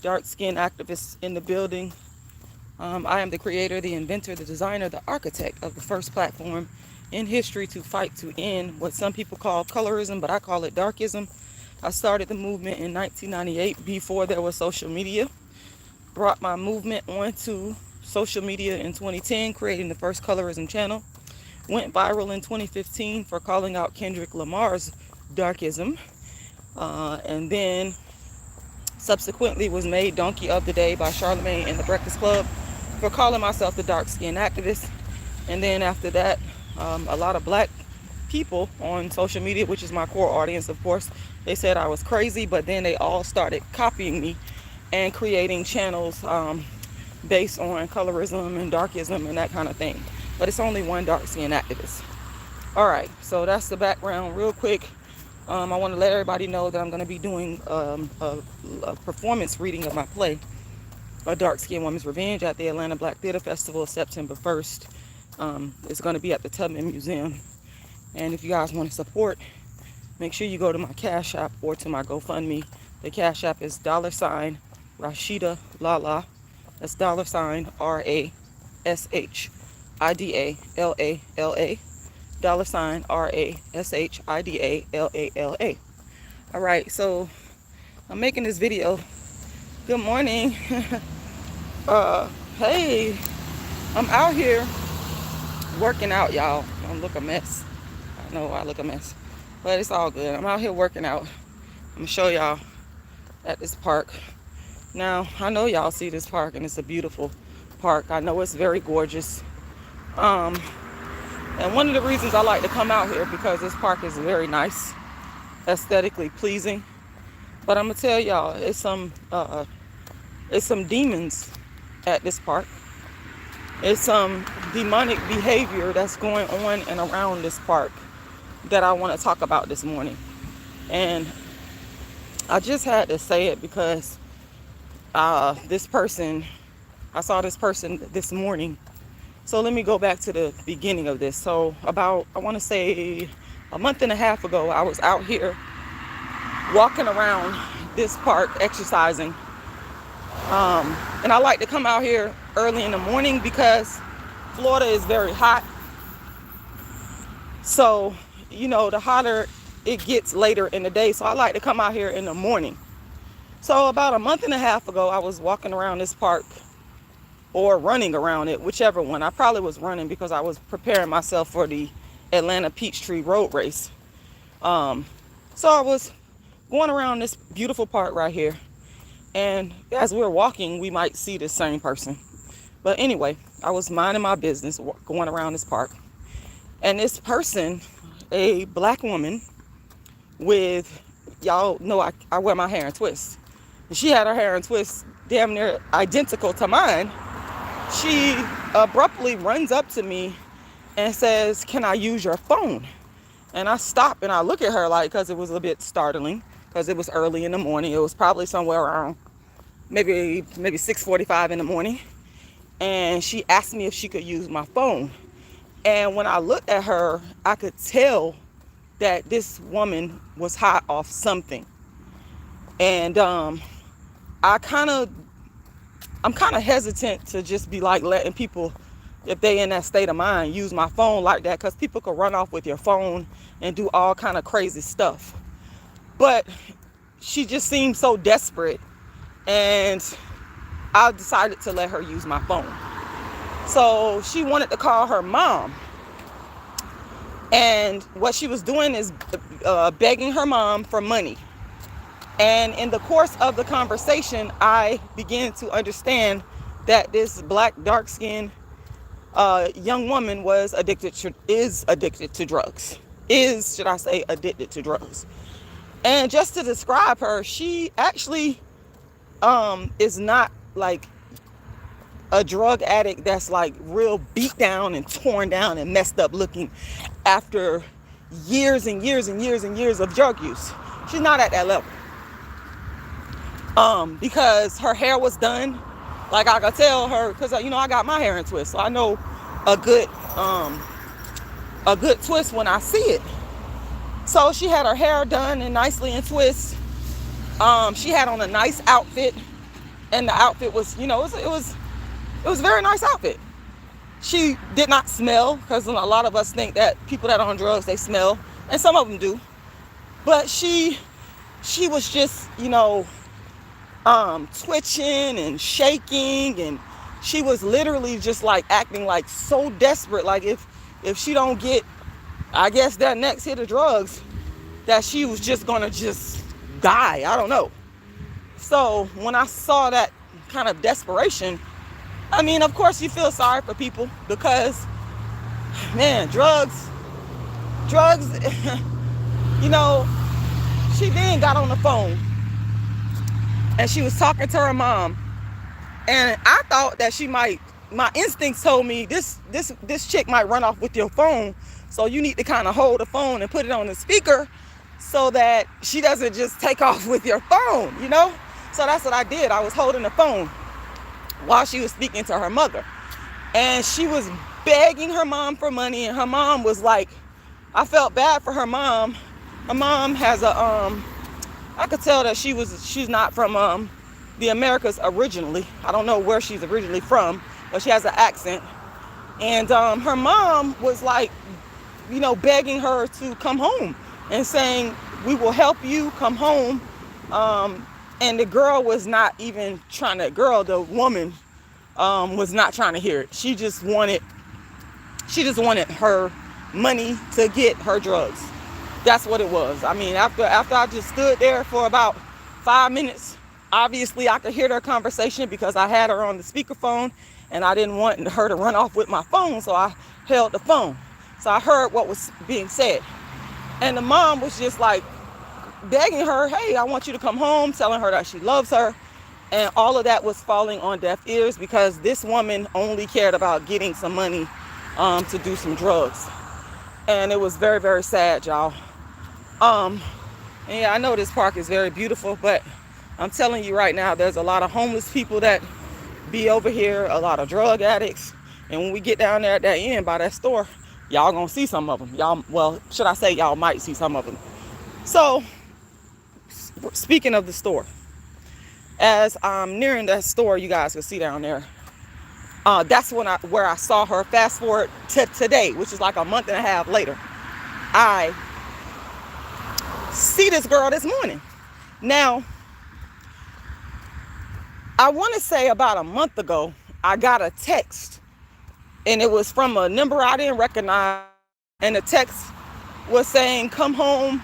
Dark-skinned activists in the building. I am the creator, the inventor, the designer, the architect of the first platform in history to fight to end what some people call colorism, but I call it darkism. I started the movement in 1998 before there was social media. Brought my movement onto social media in 2010, creating the first colorism channel. Went viral in 2015 for calling out Kendrick Lamar's darkism. And then subsequently was made Donkey of the Day by Charlemagne and the Breakfast Club for calling myself the dark-skinned activist. And then after that, a lot of black people on social media, which is my core audience, of course, they said I was crazy, but then they all started copying me and creating channels based on colorism and darkism and that kind of thing. But it's only one dark-skinned activist. All right, so that's the background real quick. I want to let everybody know that I'm going to be doing a performance reading of my play, A Dark-Skinned Woman's Revenge, at the Atlanta Black Theater Festival, September 1st. It's going to be at the Tubman Museum. And if you guys want to support, make sure you go to my Cash App or to my GoFundMe. The Cash App is $RASHIDA LALA. That's $RASHIDA LALA. $RASHIDA LALA. All right, so I'm making this video. Good morning. Hey, I'm out here working out, y'all. I look a mess. I know I look a mess, but it's all good. I'm out here working out. I'm gonna show y'all at this park. Now, I know y'all see this park, and it's a beautiful park. I know it's very gorgeous. And one of the reasons I like to come out here because this park is very nice, aesthetically pleasing. But I'm gonna tell y'all, it's some demons at this park. It's some demonic behavior that's going on and around this park that I want to talk about this morning. And I just had to say it because this person, I saw this person this morning. So let me go back to the beginning of this. So about, I want to say a month and a half ago, I was out here walking around this park exercising. And I like to come out here early in the morning because Florida is very hot. So, you know, the hotter it gets later in the day. So I like to come out here in the morning. So about a month and a half ago, I was walking around this park, or running around it, whichever one. I probably was running because I was preparing myself for the Atlanta Peachtree Road Race. So I was going around this beautiful park right here. And as we're walking, we might see the same person. But anyway, I was minding my business, going around this park. And this person, a black woman with, y'all know I wear my hair in twists. And she had her hair in twists damn near identical to mine. She abruptly runs up to me and says, "Can I use your phone?" And I stop and I look at her like, because it was a bit startling, because it was early in the morning. It was probably somewhere around maybe 6:45 in the morning. And she asked me if she could use my phone. And when I looked at her, I could tell that this woman was high off something. And I'm kind of hesitant to just be like letting people, if they in that state of mind, use my phone like that, because people could run off with your phone and do all kind of crazy stuff. But she just seemed so desperate, and I decided to let her use my phone. So she wanted to call her mom, and what she was doing is begging her mom for money. And in the course of the conversation, I began to understand that this black, dark-skinned young woman is addicted to drugs. Addicted to drugs. And just to describe her, she actually is not like a drug addict that's like real beat down and torn down and messed up looking after years and years and years and years of drug use. She's not at that level. Because her hair was done, like I could tell her, because you know I got my hair in twists, so I know a good twist when I see it. So she had her hair done and nicely in twists. She had on a nice outfit. And the outfit was, you know, it was a very nice outfit. She did not smell, because a lot of us think that people that are on drugs, they smell, and some of them do. But she was just, you know, twitching and shaking, and she was literally just like acting like so desperate, like if she don't get, I guess, that next hit of drugs, that she was just gonna just die. I don't know. So when I saw that kind of desperation, I mean, of course you feel sorry for people, because, man, drugs, you know. She then got on the phone and she was talking to her mom, and I thought that she might, my instincts told me this chick might run off with your phone, so you need to kind of hold the phone and put it on the speaker so that she doesn't just take off with your phone, you know. So that's what I did. I was holding the phone while she was speaking to her mother, and she was begging her mom for money, and her mom was like, I felt bad for her mom. Her mom has a I could tell that she's not from the Americas originally. I don't know where she's originally from, but she has an accent. And her mom was like, you know, begging her to come home and saying, we will help you come home. And the girl was not even trying to, the woman was not trying to hear it. She just wanted her money to get her drugs. That's what it was. I mean, after I just stood there for about 5 minutes, obviously I could hear their conversation because I had her on the speakerphone, and I didn't want her to run off with my phone, so I held the phone. So I heard what was being said. And the mom was just like begging her, hey, I want you to come home, telling her that she loves her. And all of that was falling on deaf ears, because this woman only cared about getting some money to do some drugs. And it was very, very sad, y'all. And yeah, I know this park is very beautiful, but I'm telling you right now, there's a lot of homeless people that be over here, a lot of drug addicts. And when we get down there at that end by that store, y'all gonna see some of them. Y'all, well, should I say y'all might see some of them. So, speaking of the store, as I'm nearing that store, you guys can see down there, that's where I saw her. Fast forward to today, which is like a month and a half later, I see this girl this morning. Now, I want to say about a month ago, I got a text, and it was from a number I didn't recognize, and the text was saying, come home,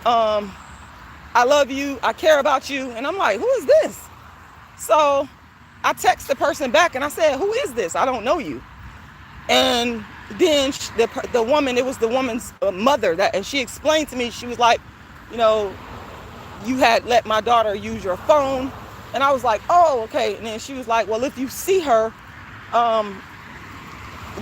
I love you, I care about you. And I'm like, who is this? So I text the person back and I said, who is this? I don't know you. And then the woman, it was the woman's mother, and she explained to me, she was like, you know, you had let my daughter use your phone. And I was like, oh, okay. And then she was like, well, if you see her,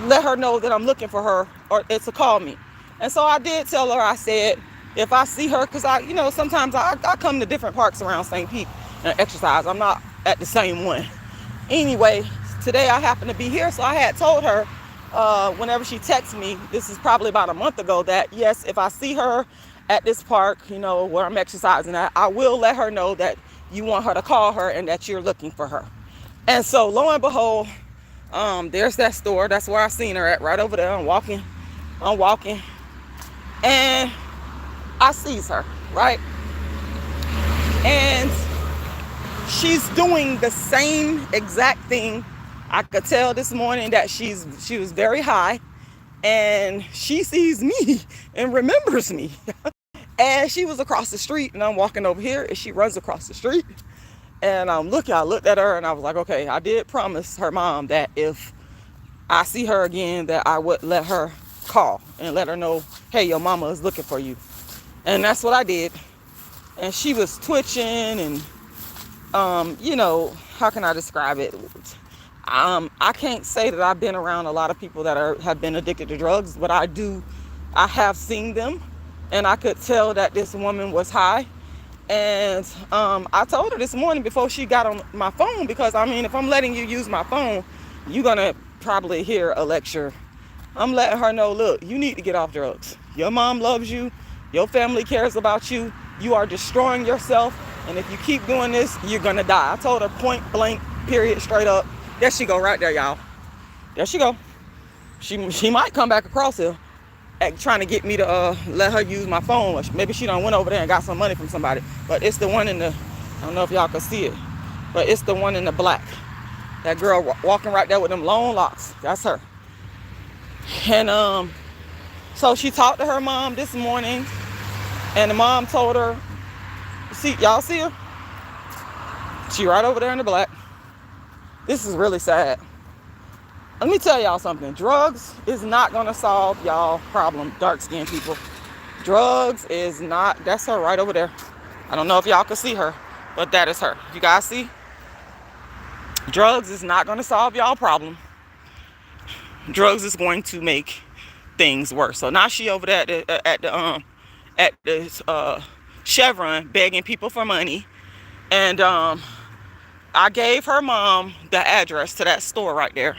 let her know that I'm looking for her, or it's to call me. And so I did tell her, I said, if I see her, because I, you know, sometimes I come to different parks around St. Pete and exercise. I'm not at the same one. Anyway, today I happen to be here, so I had told her whenever she texts me, this is probably about a month ago, that yes, if I see her at this park, you know, where I'm exercising at, I will let her know that you want her to call her and that you're looking for her. And so lo and behold, there's that store. That's where I seen her at, right over there. I'm walking, and I sees her, right? And she's doing the same exact thing. I could tell this morning that she was very high, and she sees me and remembers me. And she was across the street, and I'm walking over here, and she runs across the street. And I looked at her, and I was like, okay, I did promise her mom that if I see her again, that I would let her call and let her know, hey, your mama is looking for you. And that's what I did. And she was twitching, and you know, how can I describe it? I can't say that I've been around a lot of people that have been addicted to drugs, but I have seen them, and I could tell that this woman was high. And I told her this morning before she got on my phone, because I mean, if I'm letting you use my phone, you're gonna probably hear a lecture. I'm letting her know, look, you need to get off drugs. Your mom loves you. Your family cares about you. You are destroying yourself And if you keep doing this, you're gonna die. I told her point blank, period, straight up. There she go right there, y'all. There she go. She might come back across here trying to get me to let her use my phone. Or maybe she done went over there and got some money from somebody. But it's the one in the, I don't know if y'all can see it, but it's the one in the black. That girl walking right there with them long locks. That's her. And so she talked to her mom this morning, and the mom told her, see, y'all see her? She right over there in the black. This is really sad. Let me tell y'all something. Drugs is not gonna solve y'all problem, dark-skinned people. Drugs is not, that's her right over there. I don't know if y'all can see her, but that is her. You guys see? Drugs is not gonna solve y'all problem. Drugs is going to make things worse. So now she over there at the Chevron begging people for money. And I gave her mom the address to that store right there,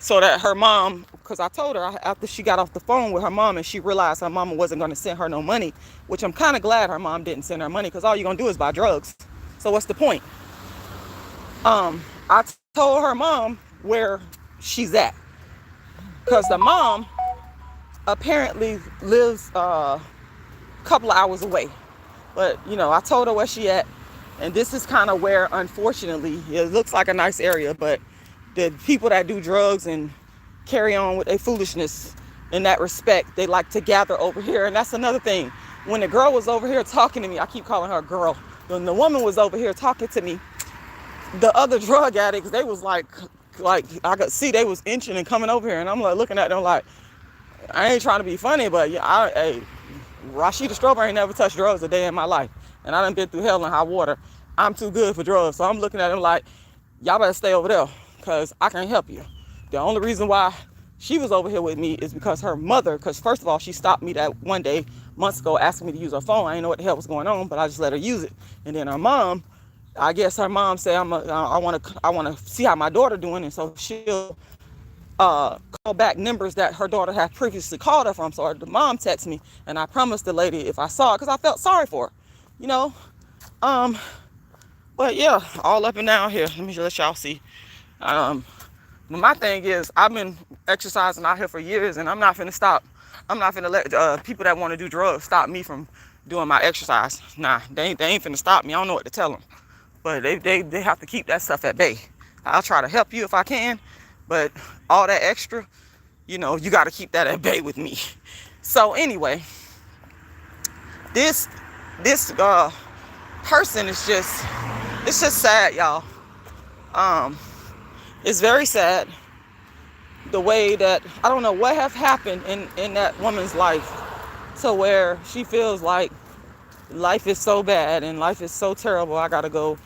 so that her mom, because I told her after she got off the phone with her mom and she realized her mama wasn't going to send her no money, which I'm kind of glad her mom didn't send her money, because all you're going to do is buy drugs. So what's the point? I told her mom where she's at, because the mom apparently lives a couple of hours away. But, you know, I told her where she at, and this is kind of where, unfortunately, it looks like a nice area, but the people that do drugs and carry on with their foolishness in that respect, they like to gather over here. And that's another thing. When the girl was over here talking to me, I keep calling her a girl. When the woman was over here talking to me, the other drug addicts, they was like I could see they was inching and coming over here. And I'm like looking at them like, I ain't trying to be funny, but yeah, hey, RASHIDA STROBER ain't never touched drugs a day in my life. And I done been through hell and high water. I'm too good for drugs. So I'm looking at them like, y'all better stay over there, because I can't help you. The only reason why she was over here with me is because her mother, because first of all, she stopped me that one day months ago asking me to use her phone. I didn't know what the hell was going on, but I just let her use it. And then her mom, I guess her mom said, I want to see how my daughter doing, and so she'll call back numbers that her daughter had previously called her from. So the mom texted me, and I promised the lady if I saw it, because I felt sorry for her, you know. But yeah, all up and down here. Let me just let y'all see. My thing is, I've been exercising out here for years, and I'm not finna stop. I'm not finna let people that want to do drugs stop me from doing my exercise. Nah, they ain't finna stop me. I don't know what to tell them. But they have to keep that stuff at bay. I'll try to help you if I can, but all that extra, you know, you got to keep that at bay with me. So anyway, this person is just, it's just sad, y'all. It's very sad the way that, I don't know what have happened in that woman's life to where she feels like life is so bad and life is so terrible. I gotta go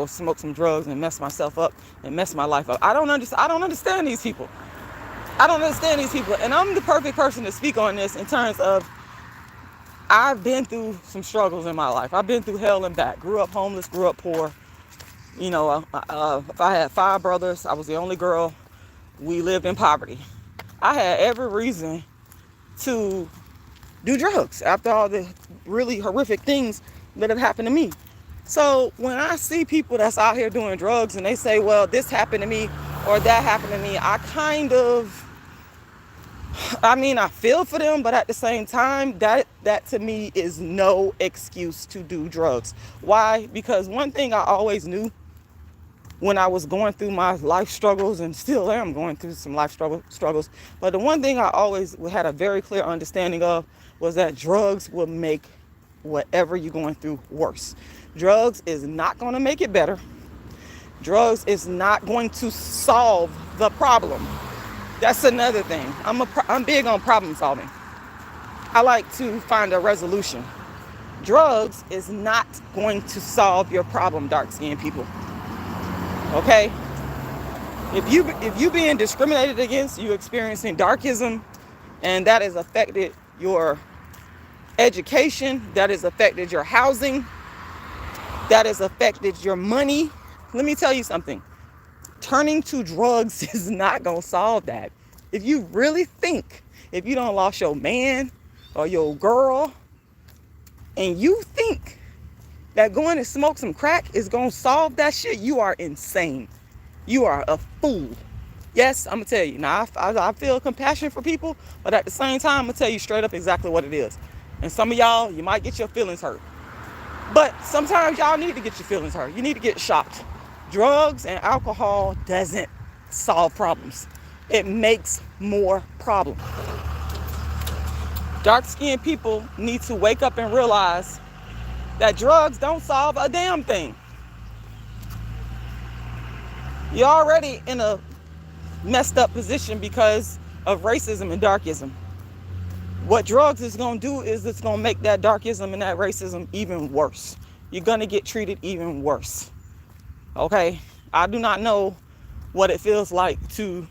smoke some drugs and mess myself up and mess my life up. I don't understand these people. I don't understand these people. And I'm the perfect person to speak on this in terms of, I've been through some struggles in my life. I've been through hell and back. Grew up homeless, grew up poor. You know, if I had 5 brothers, I was the only girl. We lived in poverty. I had every reason to do drugs after all the really horrific things that have happened to me. So when I see people that's out here doing drugs and they say, well, this happened to me or that happened to me, I feel for them, but at the same time, that to me is no excuse to do drugs. Why? Because one thing I always knew when I was going through my life struggles, and still am going through some life struggles, but the one thing I always had a very clear understanding of was that drugs will make whatever you're going through worse. Drugs is not going to make it better. Drugs is not going to solve the problem. That's another thing. I'm big on problem solving. I like to find a resolution. Drugs is not going to solve your problem, dark-skinned people. Okay? If you being discriminated against, you experiencing darkism, and that has affected your education, that has affected your housing, that has affected your money. Let me tell you something. Turning to drugs is not going to solve that. If you really think, if you don't lost your man or your girl, and you think that going and smoke some crack is going to solve that shit, you are insane. You are a fool. Yes, I'm going to tell you. Now, I feel compassion for people, but at the same time, I'm going to tell you straight up exactly what it is. And some of y'all, you might get your feelings hurt. But sometimes y'all need to get your feelings hurt. You need to get shocked. Drugs and alcohol doesn't solve problems. It makes more problems. Dark-skinned people need to wake up and realize that drugs don't solve a damn thing. You're already in a messed up position because of racism and darkism. What drugs is going to do is it's going to make that darkism and that racism even worse. You're going to get treated even worse. Okay? I do not know what it feels like to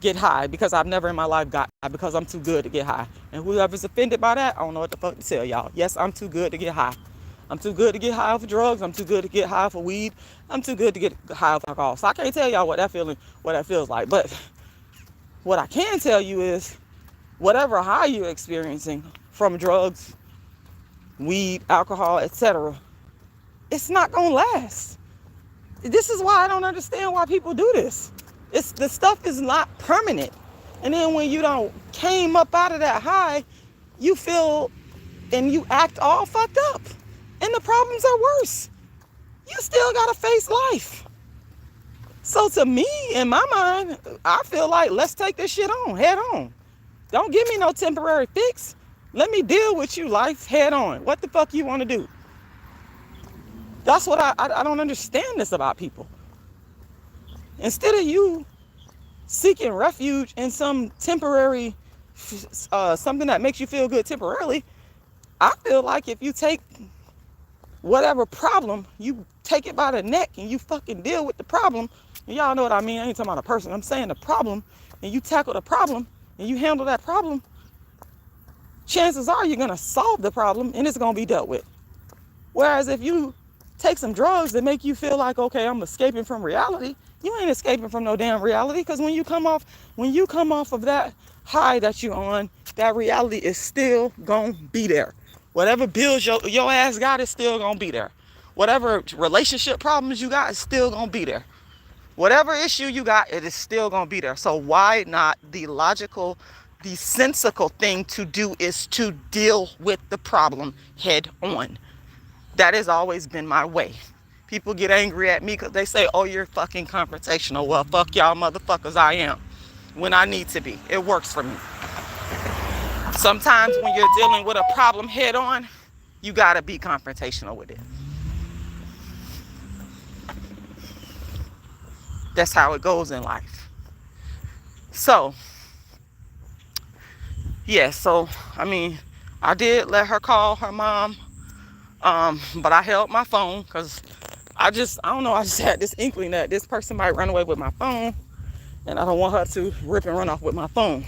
get high, because I've never in my life got high, because I'm too good to get high. And whoever's offended by that, I don't know what the fuck to tell y'all. Yes, I'm too good to get high. I'm too good to get high for drugs. I'm too good to get high for weed. I'm too good to get high for alcohol. So I can't tell y'all what that feels like. But what I can tell you is whatever high you're experiencing from drugs, weed, alcohol, etc., it's not gonna last. This is why I don't understand why people do this. The stuff is not permanent. And then when you don't came up out of that high, you feel and you act all fucked up. And the problems are worse. You still gotta face life. So to me, in my mind, I feel like let's take this shit on, head on. Don't give me no temporary fix. Let me deal with you, life, head on. What the fuck you want to do? That's what I don't understand this about people. Instead of you seeking refuge in some temporary, something that makes you feel good temporarily, I feel like if you take whatever problem, you take it by the neck and you fucking deal with the problem. And y'all know what I mean. I ain't talking about a person. I'm saying the problem. And you tackle the problem and you handle that problem, chances are you're going to solve the problem and it's going to be dealt with. Whereas if you take some drugs that make you feel like, okay, I'm escaping from reality, you ain't escaping from no damn reality. Because when you come off of that high that you're on, that reality is still going to be there. Whatever bills your ass got is still going to be there. Whatever relationship problems you got is still going to be there. Whatever issue you got, it is still going to be there. So why not the logical, the sensical thing to do is to deal with the problem head on. That has always been my way. People get angry at me because they say, oh, you're fucking confrontational. Well, fuck y'all motherfuckers, I am. When I need to be. It works for me. Sometimes when you're dealing with a problem head on, you gotta be confrontational with it. That's how it goes in life. So, yeah, I did let her call her mom, but I held my phone because I don't know, I just had this inkling that this person might run away with my phone, and I don't want her to rip and run off with my phone.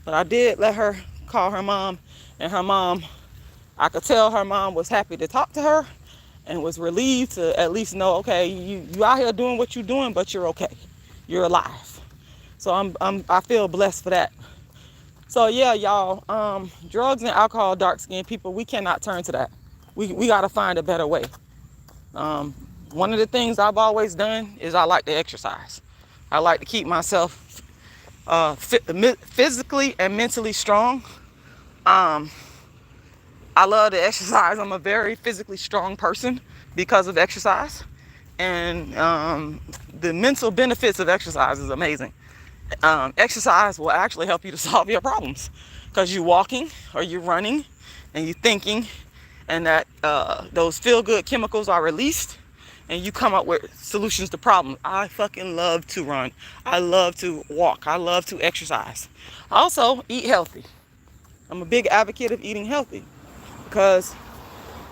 But I did let her call her mom, and her mom, I could tell her mom was happy to talk to her and was relieved to at least know, okay, you out here doing what you're doing, but you're okay. You're alive. So I feel blessed for that. So yeah, y'all, drugs and alcohol, dark-skinned people, we cannot turn to that. We got to find a better way. One of the things I've always done is I like to exercise. I like to keep myself physically and mentally strong. I love to exercise. I'm a very physically strong person because of exercise. And the mental benefits of exercise is amazing. Exercise will actually help you to solve your problems because you're walking or you're running and you're thinking, and that those feel-good chemicals are released and you come up with solutions to problems. I fucking love to run. I love to walk. I love to exercise. I also eat healthy. I'm a big advocate of eating healthy because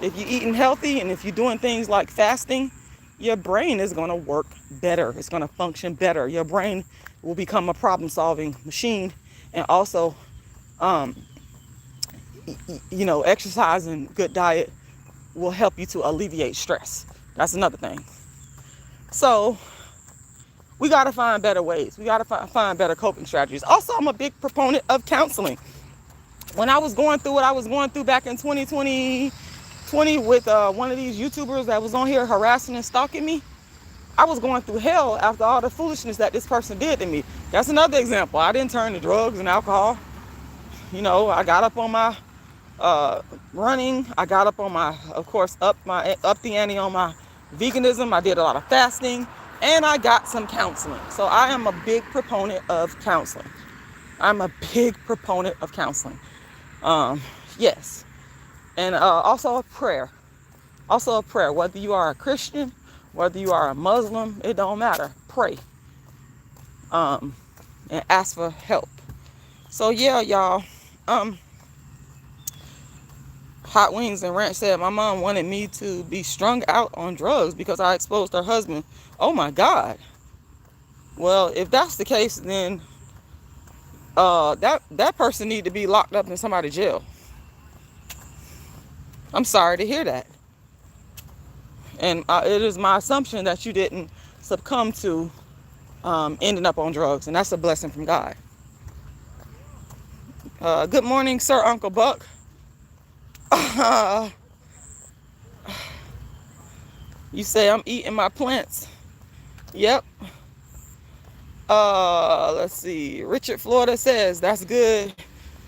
if you're eating healthy and if you're doing things like fasting, your brain is going to work better. It's going to function better. Your brain will become a problem-solving machine. And also, exercise and good diet will help you to alleviate stress. That's another thing. So we got to find better ways. We got to find better coping strategies. Also, I'm a big proponent of counseling. When I was going through what I was going through back in 2020, 20 with one of these YouTubers that was on here harassing and stalking me. I was going through hell after all the foolishness that this person did to me. That's another example. I didn't turn to drugs and alcohol. You know, I got up on my running. I got up on my, of course, up the ante on my veganism. I did a lot of fasting, and I got some counseling. So I am a big proponent of counseling. I'm a big proponent of counseling. Yes. And also a prayer. Also a prayer. Whether you are a Christian, whether you are a Muslim, it don't matter. Pray. And ask for help. So yeah, y'all. Hot Wings and Ranch said my mom wanted me to be strung out on drugs because I exposed her husband. Oh my God. Well, if that's the case, then that person need to be locked up in somebody's jail. I'm sorry to hear that. And it is my assumption that you didn't succumb to ending up on drugs, and that's a blessing from God. Good morning, Sir Uncle Buck. You say I'm eating my plants. Yep. Let's see. Richard Florida says, that's good.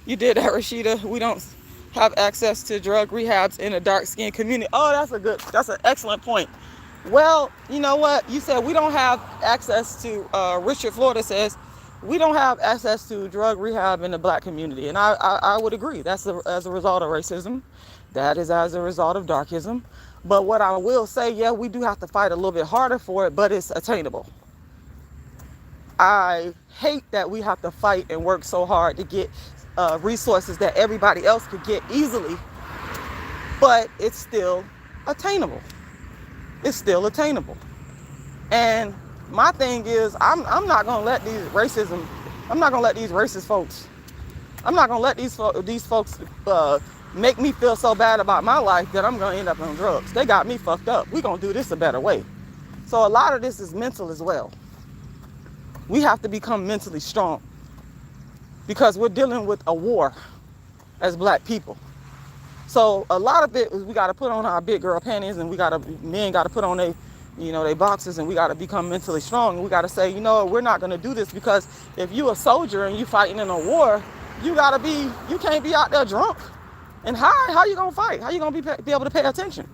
You did that, Rashida. We don't have access to drug rehabs in a dark-skinned community. Oh, that's an excellent point. Well, you know what? You said we don't have access to, Richard Florida says, we don't have access to drug rehab in the black community. And I would agree. That's as a result of racism. That is as a result of darkism. But what I will say, yeah, we do have to fight a little bit harder for it, but it's attainable. I hate that we have to fight and work so hard to get resources that everybody else could get easily, but it's still attainable. It's still attainable. And my thing is, I'm not gonna let these racist folks, I'm not gonna let these folks make me feel so bad about my life that I'm gonna end up on drugs. They got me fucked up. We're gonna do this a better way. So a lot of this is mental as well. We have to become mentally strong because we're dealing with a war as black people. So a lot of it is we got to put on our big girl panties, and men got to put on their boxes, and we got to become mentally strong. And we got to say, we're not going to do this, because if you a soldier and you fighting in a war, you can't be out there drunk and high. How you going to fight? How you going to be able to pay attention?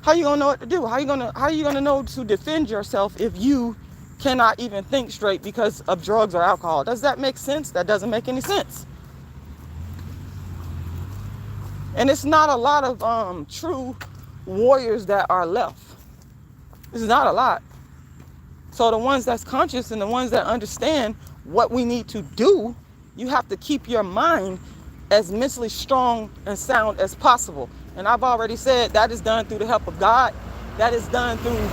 How you going to know what to do? How you going to know to defend yourself if you cannot even think straight because of drugs or alcohol? Does that make sense? That doesn't make any sense. And it's not a lot of true warriors that are left. This is not a lot. So the ones that's conscious and the ones that understand what we need to do, you have to keep your mind as mentally strong and sound as possible. And I've already said that is done through the help of God. That is done through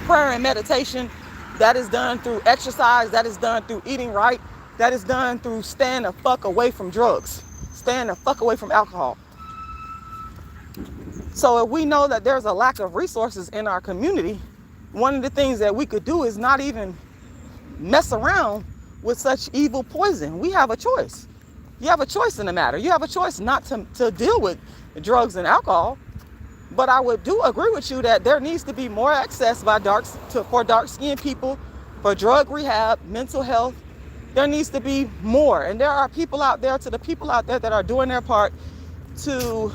prayer and meditation. That is done through exercise. That is done through eating right. That is done through staying the fuck away from drugs, staying the fuck away from alcohol. So if we know that there's a lack of resources in our community, one of the things that we could do is not even mess around with such evil poison. We have a choice. You have a choice in the matter. You have a choice not to deal with drugs and alcohol. But I do agree with you that there needs to be more access for dark-skinned people, for drug rehab, mental health. There needs to be more. And there are people out there, that are doing their part to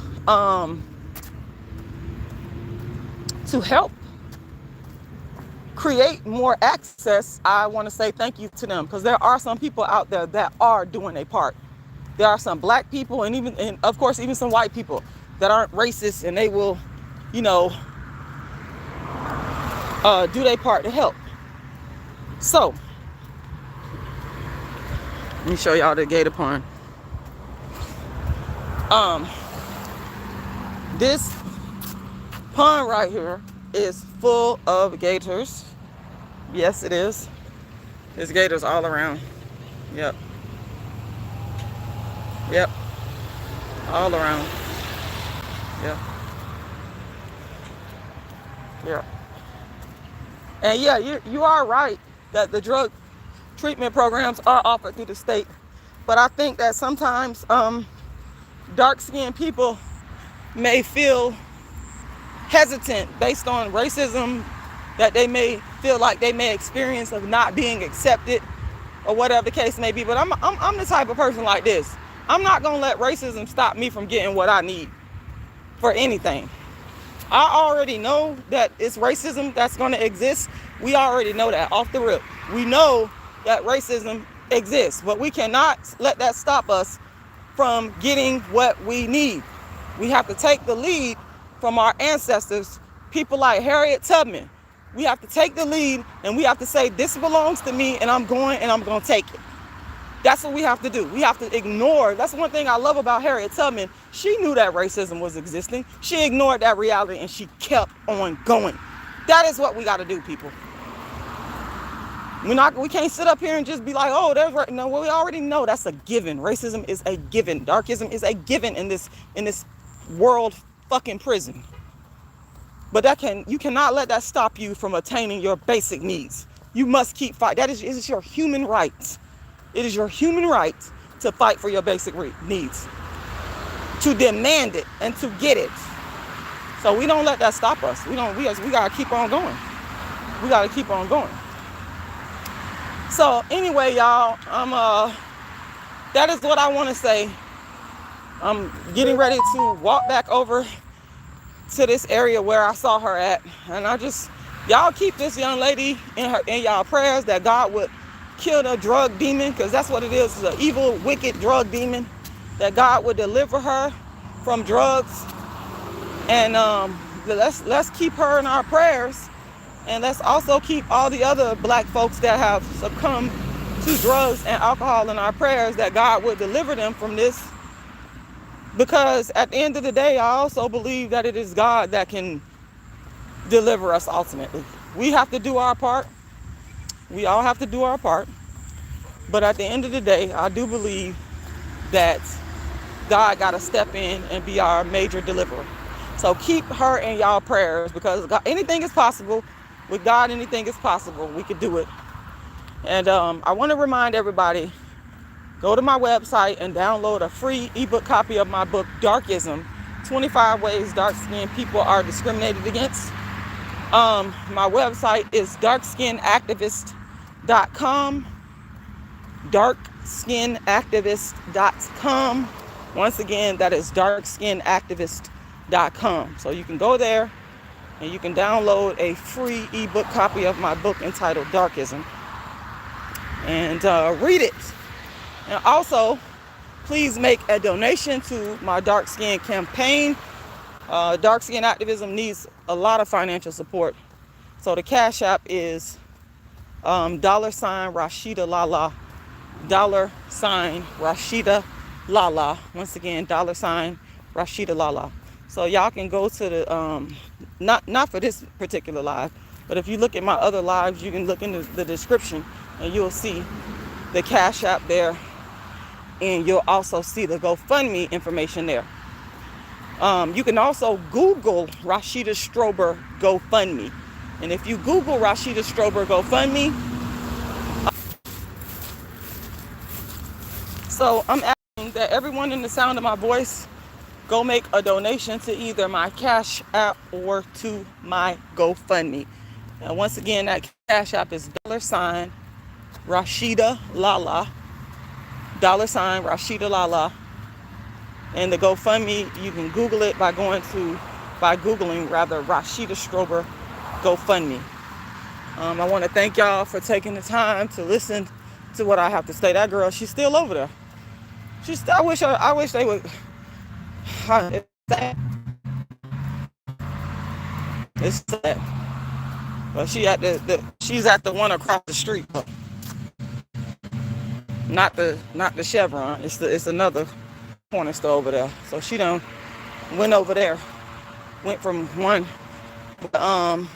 help create more access. I want to say thank you to them, because there are some people out there that are doing their part. There are some black people and of course even some white people that aren't racist, and they will, do their part to help. So, let me show y'all the gator pond. This pond right here is full of gators. Yes, it is. There's gators all around. Yep. All around. Yep. And yeah, you are right that the drug treatment programs are offered through the state. But I think that sometimes dark-skinned people may feel hesitant based on racism that they may feel like they may experience of not being accepted or whatever the case may be. But I'm the type of person like this. I'm not going to let racism stop me from getting what I need for anything. I already know that it's racism that's going to exist. We already know that off the rip. We know that racism exists, but we cannot let that stop us from getting what we need. We have to take the lead from our ancestors, people like Harriet Tubman. We have to take the lead and we have to say, this belongs to me and I'm going to take it. That's what we have to do. We have to ignore. That's one thing I love about Harriet Tubman. She knew that racism was existing. She ignored that reality and she kept on going. That is what we got to do, people. We can't sit up here and just be like, oh, there's right. No, well, we already know that's a given. Racism is a given. Darkism is a given in this world fucking prison. But you cannot let that stop you from attaining your basic needs. You must keep fighting. That is your human right. It is your human right to fight for your basic needs, to demand it and to get it. So we don't let that stop us. We gotta keep on going. We gotta keep on going. So anyway, y'all, that is what I want to say. I'm getting ready to walk back over to this area where I saw her at, and y'all keep this young lady in y'all prayers, that God would kill the drug demon, because that's what it is. It's an evil, wicked drug demon, that God would deliver her from drugs. And let's keep her in our prayers, and let's also keep all the other black folks that have succumbed to drugs and alcohol in our prayers, that God would deliver them from this. Because at the end of the day, I also believe that it is God that can deliver us ultimately. We have to do our part. We all have to do our part. But at the end of the day, I do believe that God got to step in and be our major deliverer. So keep her in y'all prayers, because God, anything is possible. With God, anything is possible. We could do it. And I want to remind everybody, go to my website and download a free ebook copy of my book, Darkism, 25 Ways Dark-Skinned People Are Discriminated Against. My website is darkskinactivist.com. darkskinactivist.com. Once again, that is darkskinactivist.com. So you can go there and you can download a free ebook copy of my book entitled Darkism and read it. And also, please make a donation to my Dark Skin campaign. Dark Skin activism needs a lot of financial support. So the Cash App is $RASHIDA LALA. $RASHIDA LALA. Once again, $RASHIDA LALA. So y'all can go to the, not for this particular live, but if you look at my other lives, you can look in the description and you'll see the Cash App there. And you'll also see the GoFundMe information there. You can also Google Rashida Strober GoFundMe. And if you Google Rashida Strober GoFundMe, so I'm asking that everyone in the sound of my voice go make a donation to either my Cash App or to my GoFundMe. And once again, that Cash App is $RASHIDA LALA. $RASHIDA LALA. And the GoFundMe, you can Google it by googling Rashida Strober GoFundMe. I want to thank y'all for taking the time to listen to what I have to say. That girl, she's still over there. I wish they would. It's sad. But she's at the one across the street. Not the Chevron. It's another corner store over there. So she done went over there. Went from one. But, I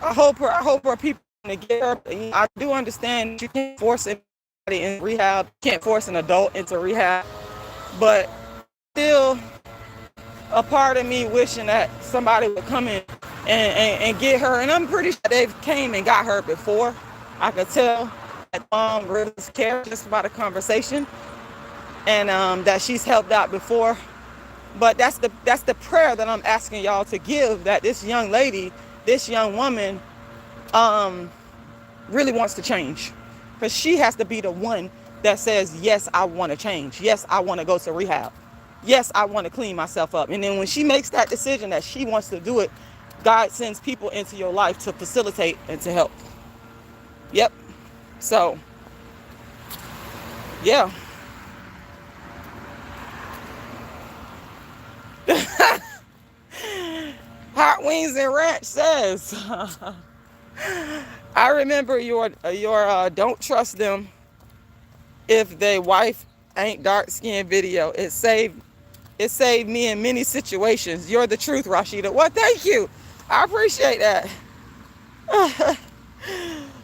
hope her people to get her. I do understand you can't force anybody in rehab. Can't force an adult into rehab. But still, a part of me wishing that somebody would come in and get her. And I'm pretty sure they've came and got her before. I could tell that Mom really cared just about a conversation. and that she's helped out before. But that's the prayer that I'm asking y'all to give, that this young lady, this young woman, really wants to change. Because she has to be the one that says, yes, I want to change. Yes, I want to go to rehab. Yes, I want to clean myself up. And then when she makes that decision that she wants to do it, God sends people into your life to facilitate and to help. Yep. So, yeah. Hot Wings and Ranch says, I remember your don't trust them if they wife ain't dark skinned video. It saved me in many situations. You're the truth, Rashida. Well, thank you. I appreciate that.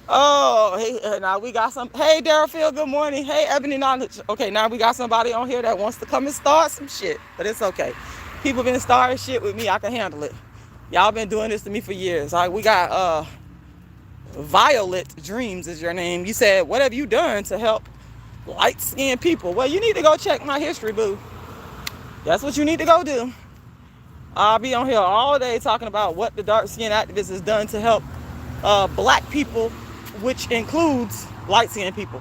Oh, hey, now we got some. Hey, Darrell, good morning. Hey, Ebony Knowledge. Okay, now we got somebody on here that wants to come and start some shit, but it's okay. People been starting shit with me. I can handle it. Y'all been doing this to me for years. All right, we got Violet Dreams is your name. You said, what have you done to help light-skinned people? Well, you need to go check my history, boo. That's what you need to go do. I'll be on here all day talking about what the dark-skinned activist has done to help black people, which includes light-skinned people.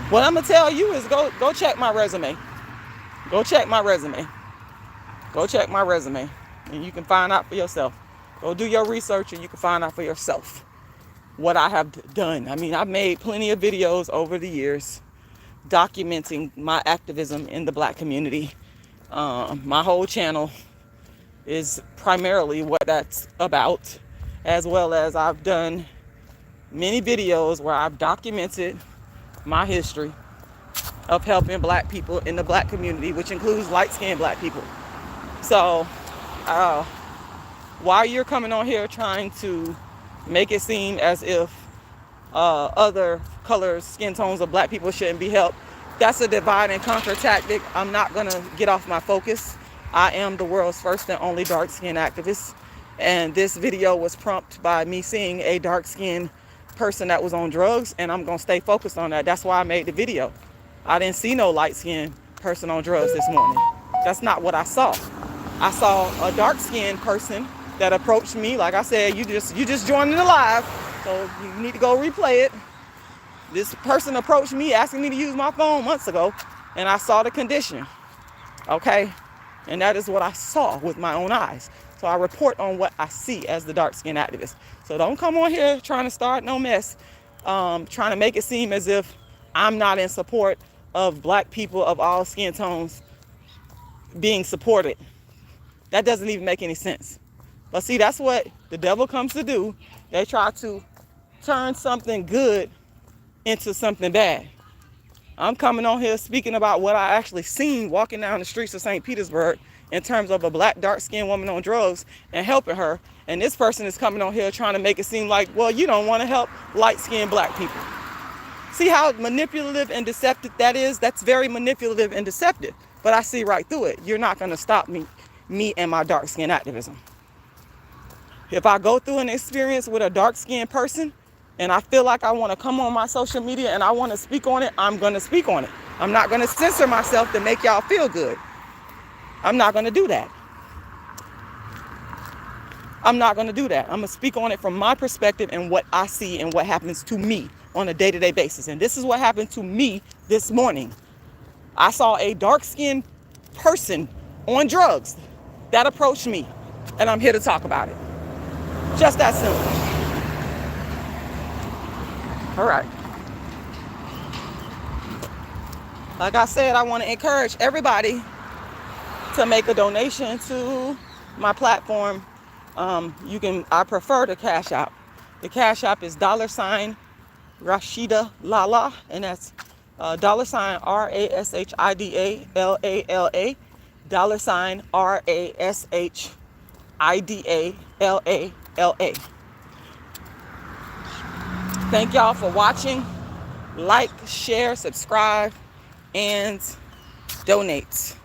What I'm gonna tell you is go check my resume. Go check my resume. Go check my resume, and you can find out for yourself. Go do your research, and you can find out for yourself what I have done. I mean, I've made plenty of videos over the years documenting my activism in the black community. My whole channel is primarily what that's about, as well as I've done many videos where I've documented my history of helping black people in the black community, which includes light-skinned black people. So while you're coming on here trying to make it seem as if other colors, skin tones of black people shouldn't be helped, that's a divide and conquer tactic. I'm not gonna get off my focus. I am the world's first and only dark-skinned activist, and this video was prompted by me seeing a dark-skinned person that was on drugs, and I'm gonna stay focused on that. That's why I made the video. I didn't see no light-skinned person on drugs this morning. That's not what I saw. I saw a dark-skinned person that approached me. Like I said, you just joined the live, so you need to go replay it. This person approached me asking me to use my phone months ago, and I saw the condition. Okay? And that is what I saw with my own eyes. So I report on what I see as the dark-skinned activist. So don't come on here trying to start no mess, trying to make it seem as if I'm not in support of black people of all skin tones being supported. That doesn't even make any sense. But see, that's what the devil comes to do. They try to turn something good into something bad. I'm coming on here speaking about what I actually seen walking down the streets of St. Petersburg in terms of a black dark-skinned woman on drugs and helping her. And this person is coming on here trying to make it seem like, well, you don't want to help light-skinned black people. See how manipulative and deceptive that is? That's very manipulative and deceptive. But I see right through it. You're not going to stop me and my dark-skinned activism. If I go through an experience with a dark-skinned person and I feel like I want to come on my social media and I want to speak on it, I'm going to speak on it. I'm not going to censor myself to make y'all feel good. I'm not going to do that. I'm not going to do that. I'm going to speak on it from my perspective and what I see and what happens to me on a day-to-day basis. And this is what happened to me this morning. I saw a dark-skinned person on drugs that approached me, and I'm here to talk about it. Just that simple. All right. Like I said, I want to encourage everybody to make a donation to my platform. I prefer the Cash App. The Cash App is $RASHIDA LALA, and that's $RASHIDA LALA, $RASHIDA LALA. Thank y'all for watching. Like, share, subscribe, and donate.